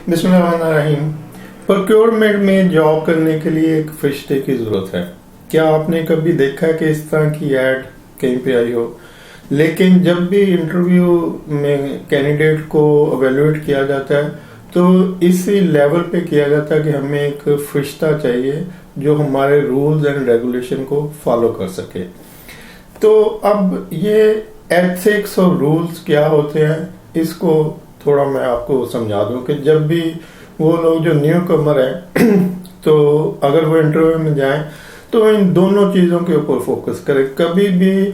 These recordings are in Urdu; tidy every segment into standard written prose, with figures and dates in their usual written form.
بسم اللہ الرحمن الرحیم. پروکیورمنٹ میں جاب کرنے کے لیے ایک فرشتے کی ضرورت ہے. کیا آپ نے کبھی دیکھا ہے کہ اس طرح کی ایڈ کہیں پہ آئی ہو؟ لیکن جب بھی انٹرویو میں کینڈیڈیٹ کو ایویلویٹ کیا جاتا ہے تو اسی لیول پہ کیا جاتا ہے کہ ہمیں ایک فرشتہ چاہیے جو ہمارے رولز اینڈ ریگولیشن کو فالو کر سکے. تو اب یہ ایتھکس اور رولز کیا ہوتے ہیں اس کو تھوڑا میں آپ کو سمجھا دوں کہ جب بھی وہ لوگ جو نیو کمر ہیں تو اگر وہ انٹرویو میں جائیں تو ان دونوں چیزوں کے اوپر فوکس کریں. کبھی بھی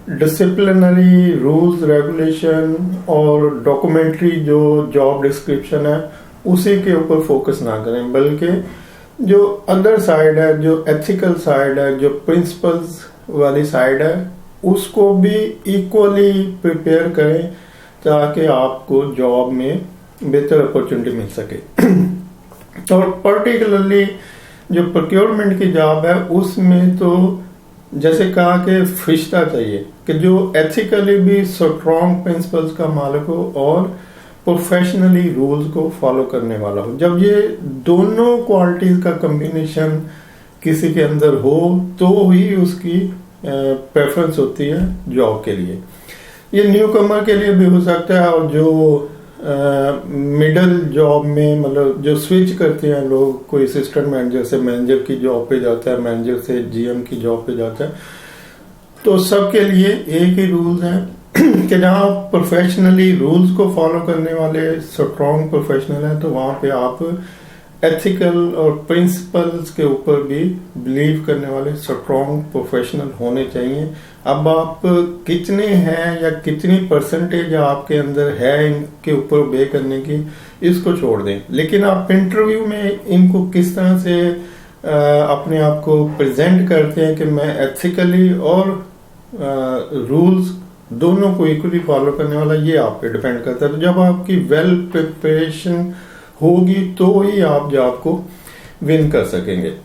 ڈسپلنری رولز ریگولیشن اور ڈاکومنٹری جو جاب ڈسکرپشن ہے اسی کے اوپر فوکس نہ کریں، بلکہ جو ادر سائڈ ہے، جو ایتھیکل سائڈ ہے، جو پرنسپلز والی سائڈ ہے اس کو بھی ایکولی پریپیئر کریں تاکہ آپ کو جاب میں بہتر اپرچونٹی مل سکے. اور پرٹیکولرلی جو پروکیورمنٹ کی جاب ہے اس میں تو جیسے کہا کہ فرشتہ چاہیے کہ جو ایتھیکلی بھی اسٹرانگ پرنسپلز کا مالک ہو اور پروفیشنلی رولز کو فالو کرنے والا ہو. جب یہ دونوں کوالٹیز کا کمبینیشن کسی کے اندر ہو تو ہی اس کی پریفرنس ہوتی ہے جاب کے لیے. یہ نیو کمر کے لیے بھی ہو سکتا ہے، اور جو مڈل جاب میں مطلب جو سوئچ کرتے ہیں لوگ، کوئی اسسٹنٹ مینیجر سے مینیجر کی جاب پہ جاتا ہے، مینیجر سے جی ایم کی جاب پہ جاتا ہے، تو سب کے لیے ایک ہی رولز ہیں کہ جہاں پروفیشنلی رولز کو فالو کرنے والے اسٹرانگ پروفیشنل ہیں تو وہاں پہ آپ ایتھیکل اور پرنسپلز کے اوپر بھی بلیو کرنے والے اسٹرانگ پروفیشنل ہونے چاہیے. اب آپ کتنے ہیں یا کتنی پرسنٹیج آپ کے اندر ہے ان کے اوپر obey کرنے کی، اس کو چھوڑ دیں، لیکن آپ انٹرویو میں ان کو کس طرح سے اپنے آپ کو پریزنٹ کرتے ہیں کہ میں ایتھیکلی اور رولز دونوں کو ایکولی فالو کرنے والا، یہ آپ پہ ڈیپینڈ کرتا ہے. تو جب آپ کی ویل پریپریشن ہوگی تو ہی آپ جاب کو ون کر سکیں گے.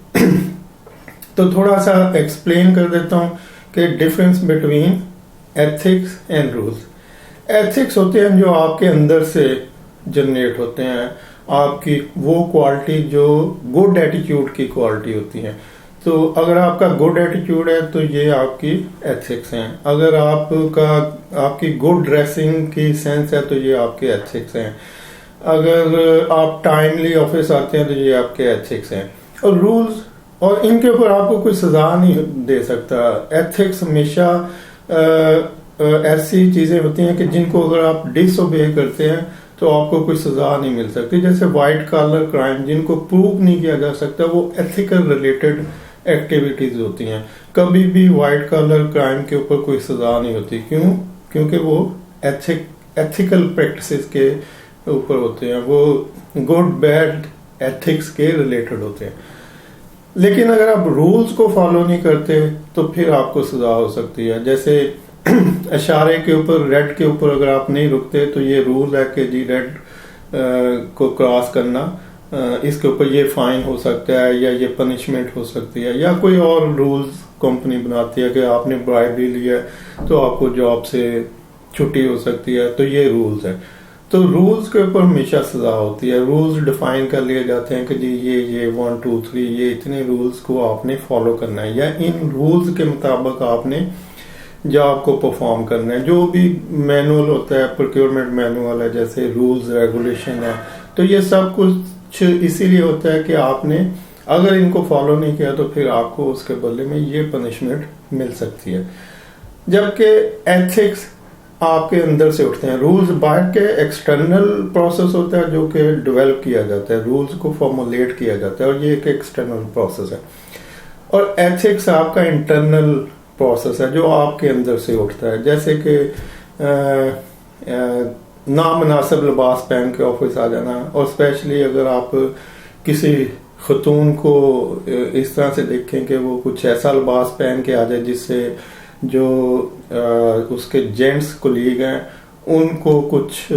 تو تھوڑا سا ایکسپلین کر دیتا ہوں کہ difference between ethics and rules. Ethics ہوتے ہیں جو آپ کے اندر سے جنریٹ ہوتے ہیں، آپ کی وہ کوالٹی جو گڈ ایٹیٹیوڈ کی کوالٹی ہوتی ہیں. تو اگر آپ کا گڈ ایٹیٹیوڈ ہے تو یہ آپ کی ایتھکس ہیں. اگر آپ کی گڈ ڈریسنگ کی سینس ہے تو یہ آپ کے ایتھکس ہیں. اگر آپ ٹائملی آفس آتے ہیں تو یہ آپ کے ایتھکس ہیں. اور رولز، اور ان کے اوپر آپ کو کوئی سزا نہیں دے سکتا. ایتھکس ہمیشہ ایسی چیزیں ہوتی ہیں کہ جن کو اگر آپ ڈس اوبے کرتے ہیں تو آپ کو کوئی سزا نہیں مل سکتی. جیسے وائٹ کالر کرائم جن کو پروو نہیں کیا جا سکتا، وہ ایتھیکل ریلیٹڈ ایکٹیویٹیز ہوتی ہیں. کبھی بھی وائٹ کالر کرائم کے اوپر کوئی سزا نہیں ہوتی. کیوں؟ کیونکہ وہ ایتھیکل پریکٹسز کے اوپر ہوتے ہیں، وہ گڈ بیڈ ایتھکس کے ریلیٹڈ ہوتے ہیں. لیکن اگر آپ رولز کو فالو نہیں کرتے تو پھر آپ کو سزا ہو سکتی ہے. جیسے اشارے کے اوپر، ریڈ کے اوپر اگر آپ نہیں رکتے تو یہ رول ہے کہ جی ریڈ کو کراس کرنا، اس کے اوپر یہ فائن ہو سکتا ہے یا یہ پنشمنٹ ہو سکتی ہے، یا کوئی اور رولز کمپنی بناتی ہے کہ آپ نے برائبری لی ہے تو آپ کو جاب سے چھٹی ہو سکتی ہے. تو یہ رولز ہے. تو رولز کے اوپر ہمیشہ سزا ہوتی ہے. رولز ڈیفائن کر لیے جاتے ہیں کہ جی یہ 1 2 3 یہ اتنے رولز کو آپ نے فالو کرنا ہے، یا ان رولز کے مطابق آپ نے جاب کو پرفارم کرنا ہے. جو بھی مینول ہوتا ہے، پروکیورمنٹ مینول ہے، جیسے رولز ریگولیشن ہے، تو یہ سب کچھ اسی لیے ہوتا ہے کہ آپ نے اگر ان کو فالو نہیں کیا تو پھر آپ کو اس کے بدلے میں یہ پنشمنٹ مل سکتی ہے. جبکہ ایتھکس آپ کے اندر سے اٹھتے ہیں. رولز باہر کے ایکسٹرنل پروسیس ہوتا ہے جو کہ ڈیولپ کیا جاتا ہے، رولز کو فارمولیٹ کیا جاتا ہے، اور یہ ایک ایکسٹرنل پروسیس ہے. اور ایتھکس آپ کا انٹرنل پروسیس ہے جو آپ کے اندر سے اٹھتا ہے. جیسے کہ نامناسب لباس پہن کے آفس آ جانا، اور اسپیشلی اگر آپ کسی خاتون کو اس طرح سے دیکھیں کہ وہ کچھ ایسا لباس پہن کے آ جائے جس سے جو اس کے جینٹس کولیگ ہیں ان کو کچھ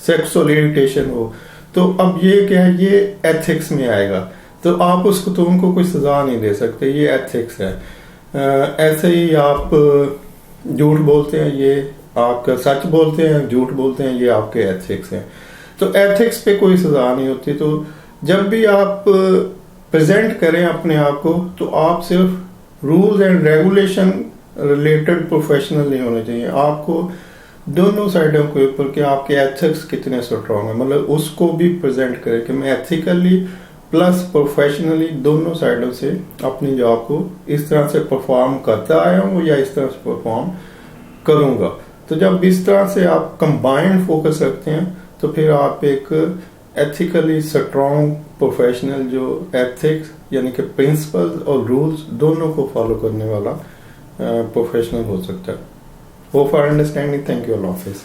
سیکسول اریٹیشن ہو، تو اب یہ کیا ہے، یہ ایتھکس میں آئے گا. تو آپ اس خاتون کو کوئی سزا نہیں دے سکتے، یہ ایتھکس ہے. ایسے ہی آپ جھوٹ بولتے ہیں، یہ آپ کا سچ بولتے ہیں، جھوٹ بولتے ہیں، یہ آپ کے ایتھکس ہیں. تو ایتھکس پہ کوئی سزا نہیں ہوتی. تو جب بھی آپ پریزنٹ کریں اپنے آپ کو تو آپ صرف rules and regulation related professional نہیں ہونے چاہیے. آپ کو دونوں سائڈوں کے اوپر کہ آپ کے ایتھکس کتنے اسٹرانگ ہیں, مطلب اس کو بھی پریزنٹ کریں کہ میں ایتھیکلی پلس پروفیشنلی دونوں سائڈوں سے اپنی جاب کو اس طرح سے پرفارم کرتا آیا ہوں یا اس طرح سے پرفارم کروں گا. تو جب اس طرح سے آپ کمبائنڈ فوکس رکھتے ہیں تو پھر آپ ایک ایتھیکلی اسٹرانگ پروفیشنل جو ایتھکس یعنی کہ پرنسپل اور رولز دونوں کو فالو کرنے والا پروفیشنل ہو سکتا ہے. Hope for understanding. Thank you. اللہ حافظ.